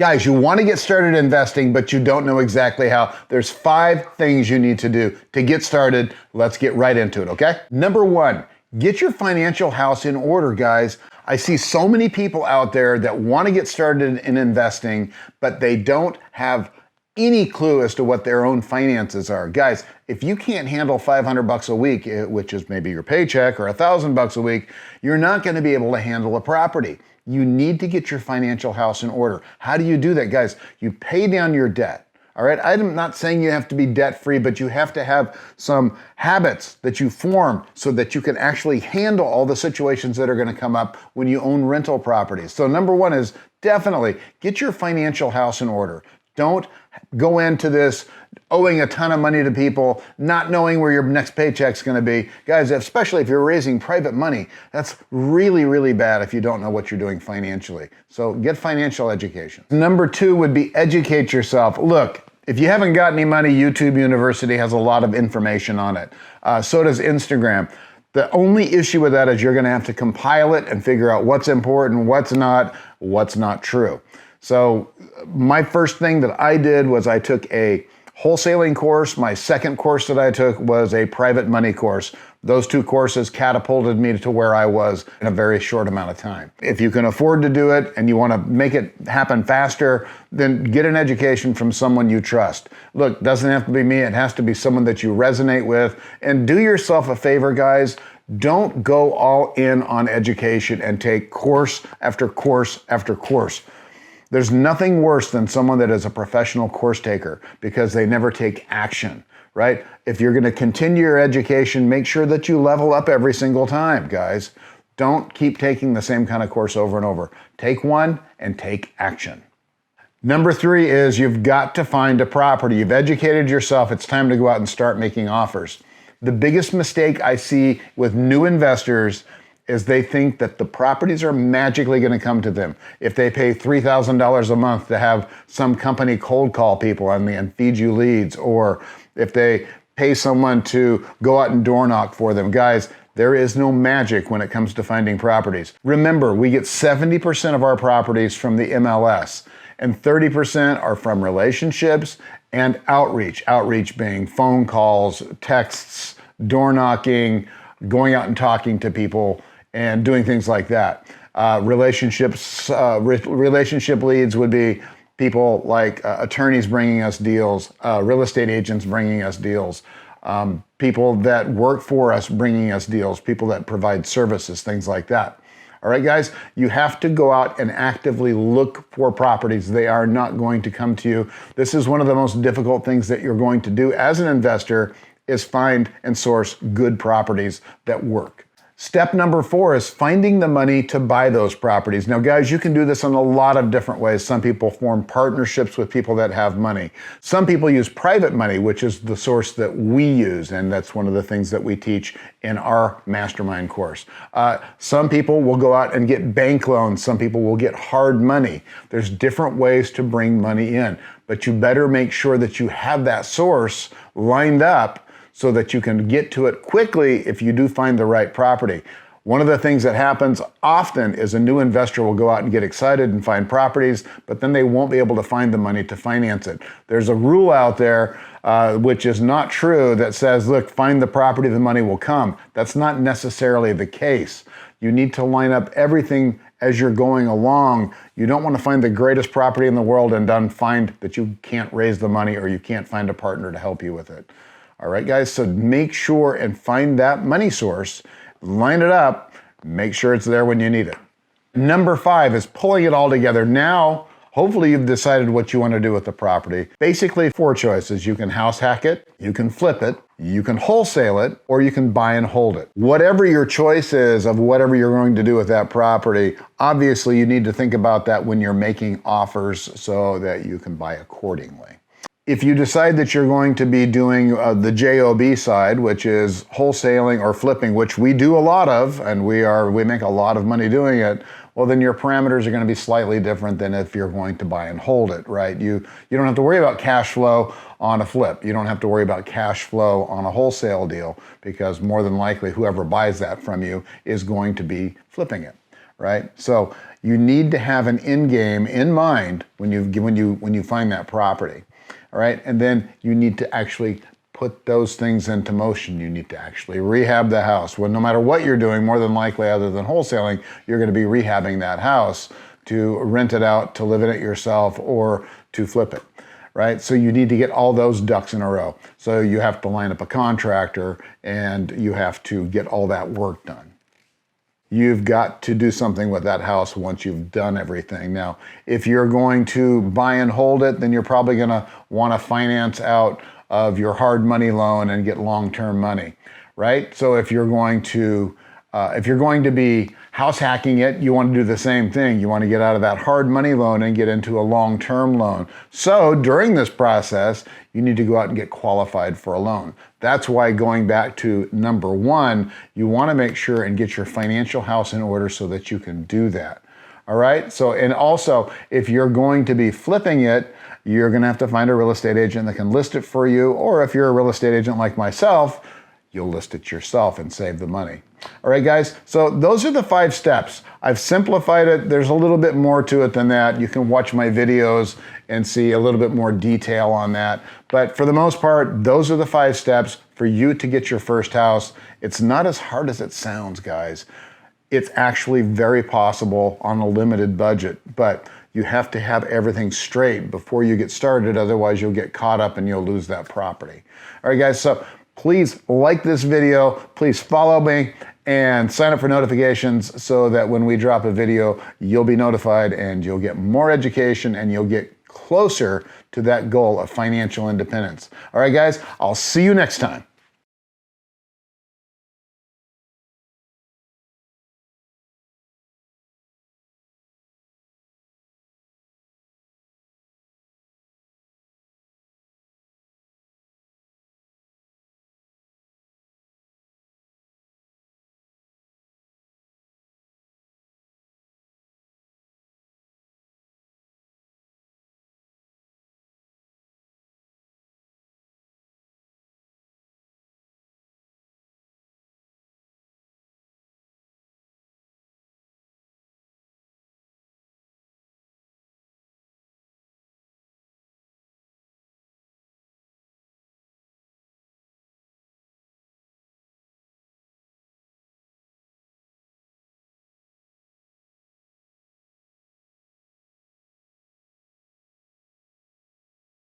Guys, you want to get started investing, but you don't know exactly how. There's 5 things you need to do to get started. Let's get right into it, okay? Number 1, get your financial house in order, guys. I see so many people out there that want to get started in investing, but they don't have any clue as to what their own finances are. Guys, if you can't handle $500 a week, which is maybe your paycheck, or $1,000 a week, you're not going to be able to handle a property. You need to get your financial house in order. How do you do that, guys? You pay down your debt. All right, I'm not saying you have to be debt-free, but you have to have some habits that you form so that you can actually handle all the situations that are going to come up when you own rental properties. So number 1 is definitely get your financial house in order. Don't go into this owing a ton of money to people, not knowing where your next paycheck's going to be. Guys, especially if you're raising private money, that's really, really bad if you don't know what you're doing financially. So get financial education. Number 2 would be educate yourself. Look, if you haven't got any money, YouTube University has a lot of information on it. So does Instagram. The only issue with that is you're going to have to compile it and figure out what's important, what's not true. So my first thing that I did was I took a wholesaling course. My second course that I took was a private money course. Those 2 courses catapulted me to where I was in a very short amount of time. If you can afford to do it and you want to make it happen faster, then get an education from someone you trust. Look, it doesn't have to be me. It has to be someone that you resonate with. And do yourself a favor, guys. Don't go all in on education and take course after course after course. There's nothing worse than someone that is a professional course taker because they never take action, right? If you're going to continue your education, make sure that you level up every single time, guys. Don't keep taking the same kind of course over and over. Take one and take action. Number 3 is you've got to find a property. You've educated yourself. It's time to go out and start making offers. The biggest mistake I see with new investors is they think that the properties are magically going to come to them. If they pay $3,000 a month to have some company cold call people and feed you leads, or if they pay someone to go out and door knock for them. Guys, there is no magic when it comes to finding properties. Remember, we get 70% of our properties from the MLS, and 30% are from relationships and outreach. Outreach being phone calls, texts, door knocking, going out and talking to people, and doing things like that. Relationship leads would be people like attorneys bringing us deals, real estate agents bringing us deals, people that work for us bringing us deals, people that provide services, things like that. All right, guys, you have to go out and actively look for properties. They are not going to come to you. This is one of the most difficult things that you're going to do as an investor is find and source good properties that work. Step number 4 is finding the money to buy those properties. Now, guys, you can do this in a lot of different ways. Some people form partnerships with people that have money. Some people use private money, which is the source that we use, and that's one of the things that we teach in our mastermind course. Some people will go out and get bank loans. Some people will get hard money. There's different ways to bring money in, but you better make sure that you have that source lined up so that you can get to it quickly if you do find the right property. One of the things that happens often is a new investor will go out and get excited and find properties, but then they won't be able to find the money to finance it. There's a rule out there, which is not true, that says, look, find the property, the money will come. That's not necessarily the case. You need to line up everything as you're going along. You don't want to find the greatest property in the world and then find that you can't raise the money or you can't find a partner to help you with it. All right, guys, so make sure and find that money source, line it up, make sure it's there when you need it. Number 5 is pulling it all together. Now, hopefully you've decided what you want to do with the property. Basically 4 choices. You can house hack it, you can flip it, you can wholesale it, or you can buy and hold it. Whatever your choice is of whatever you're going to do with that property, obviously you need to think about that when you're making offers so that you can buy accordingly. If you decide that you're going to be doing the JOB side, which is wholesaling or flipping, which we do a lot of, and we make a lot of money doing it, well, then your parameters are going to be slightly different than if you're going to buy and hold it, right? You don't have to worry about cash flow on a flip. You don't have to worry about cash flow on a wholesale deal because more than likely whoever buys that from you is going to be flipping it. right? So you need to have an end game in mind when you find that property, all right? And then you need to actually put those things into motion. You need to actually rehab the house. Well, no matter what you're doing, more than likely, other than wholesaling, you're going to be rehabbing that house to rent it out, to live in it yourself, or to flip it, right? So you need to get all those ducks in a row. So you have to line up a contractor and you have to get all that work done. You've got to do something with that house once you've done everything. Now, if you're going to buy and hold it, then you're probably going to want to finance out of your hard money loan and get long-term money, right? So if you're going to be house hacking it, you want to do the same thing. You want to get out of that hard money loan and get into a long-term loan. So during this process, you need to go out and get qualified for a loan. That's why, going back to number one, you want to make sure and get your financial house in order so that you can do that. All right? So, and also, if you're going to be flipping it, you're going to have to find a real estate agent that can list it for you, or if you're a real estate agent like myself, you'll list it yourself and save the money. All right, guys, so those are the 5 steps. I've simplified it. There's a little bit more to it than that. You can watch my videos and see a little bit more detail on that. But for the most part, those are the 5 steps for you to get your first house. It's not as hard as it sounds, guys. It's actually very possible on a limited budget, but you have to have everything straight before you get started. Otherwise, you'll get caught up and you'll lose that property. All right, guys, so please like this video, please follow me, and sign up for notifications so that when we drop a video, you'll be notified and you'll get more education and you'll get closer to that goal of financial independence. All right, guys, I'll see you next time.